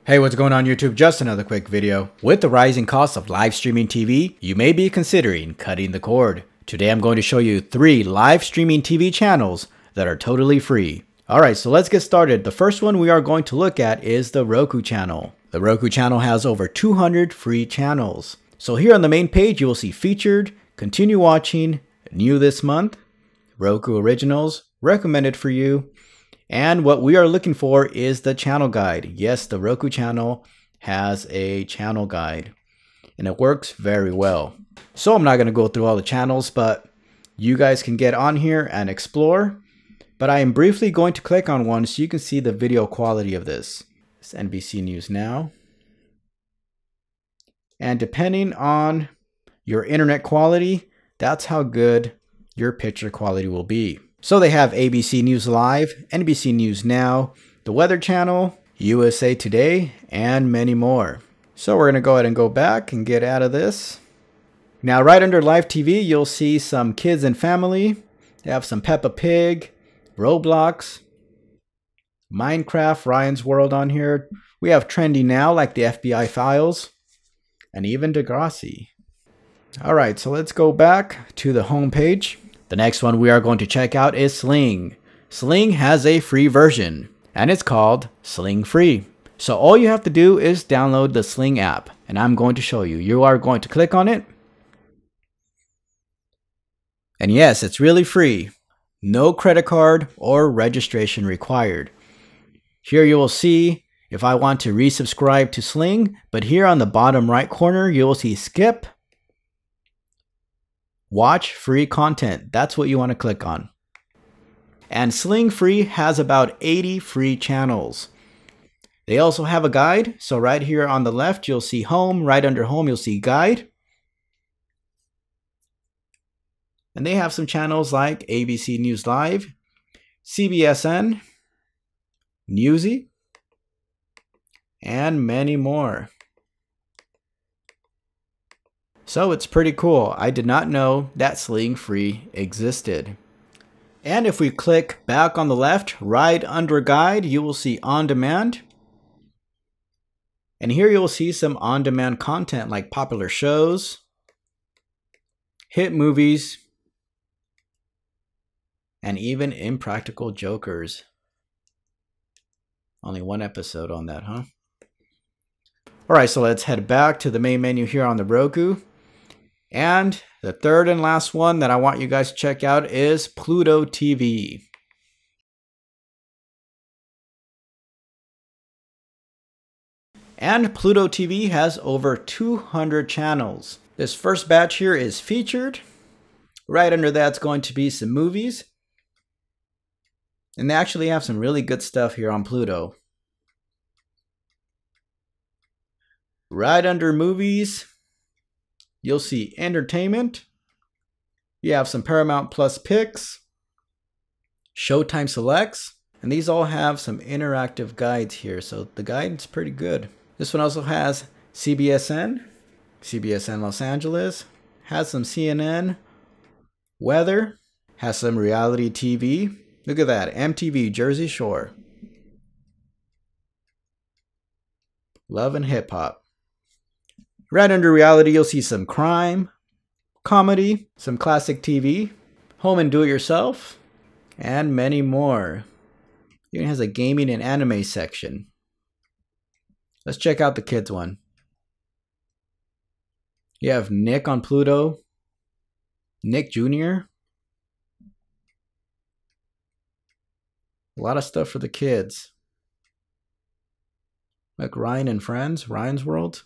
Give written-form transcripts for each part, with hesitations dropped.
Hey, what's going on YouTube? Just another quick video. With the rising cost of live streaming TV, you may be considering cutting the cord. Today I'm going to show you 3 live streaming TV channels that are totally free. Alright, so let's get started. The first one we are going to look at is the Roku channel. The Roku channel has over 200 free channels. So here on the main page you will see featured, continue watching, new this month, Roku originals, recommended for you, and what we are looking for is the channel guide. Yes, the Roku channel has a channel guide and it works very well. So I'm not going to go through all the channels, but you guys can get on here and explore. But I am briefly going to click on one so you can see the video quality of this. It's NBC News Now. And depending on your internet quality, that's how good your picture quality will be. So they have ABC News Live, NBC News Now, the Weather Channel, USA Today, and many more. So we're going to go ahead and go back and get out of this. Now right under Live TV, you'll see some Kids and Family. They have some Peppa Pig, Roblox, Minecraft, Ryan's World on here. We have Trending Now like the FBI Files, and even Degrassi. Alright, so let's go back to the home page. The next one we are going to check out is Sling. Sling has a free version, and it's called Sling Free. So all you have to do is download the Sling app, and I'm going to show you. You are going to click on it. And yes, it's really free. No credit card or registration required. Here you will see if I want to resubscribe to Sling, but here on the bottom right corner, you will see skip. Watch free content. That's what you want to click on. And Sling Free has about 80 free channels. They also have a guide. So right here on the left, you'll see home. Right under home, you'll see guide. And they have some channels like ABC News Live, CBSN, Newsy, and many more. So it's pretty cool. I did not know that Sling Free existed. And if we click back on the left, right under guide, you will see on demand. And here you'll see some on-demand content like popular shows, hit movies, and even Impractical Jokers. Only one episode on that, huh? Alright, so let's head back to the main menu here on the Roku. And the third and last one that I want you guys to check out is Pluto TV. And Pluto TV has over 200 channels. This first batch here is featured. Right under that's going to be some movies. And they actually have some really good stuff here on Pluto. Right under movies, you'll see entertainment. You have some Paramount Plus picks, Showtime selects, and these all have some interactive guides here. So the guide's pretty good. This one also has CBSN, CBSN Los Angeles, has some CNN, weather, has some reality TV. Look at that, MTV Jersey Shore, Love and Hip Hop. Right under reality, you'll see some crime, comedy, some classic TV, home and do-it-yourself, and many more. It even has a gaming and anime section. Let's check out the kids one. You have Nick on Pluto, Nick Jr. A lot of stuff for the kids. Like Ryan and Friends, Ryan's World.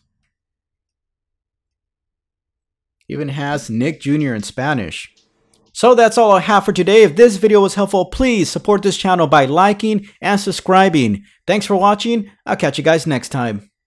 Even has Nick Jr. in Spanish. So that's all I have for today. If this video was helpful, please support this channel by liking and subscribing. Thanks for watching. I'll catch you guys next time.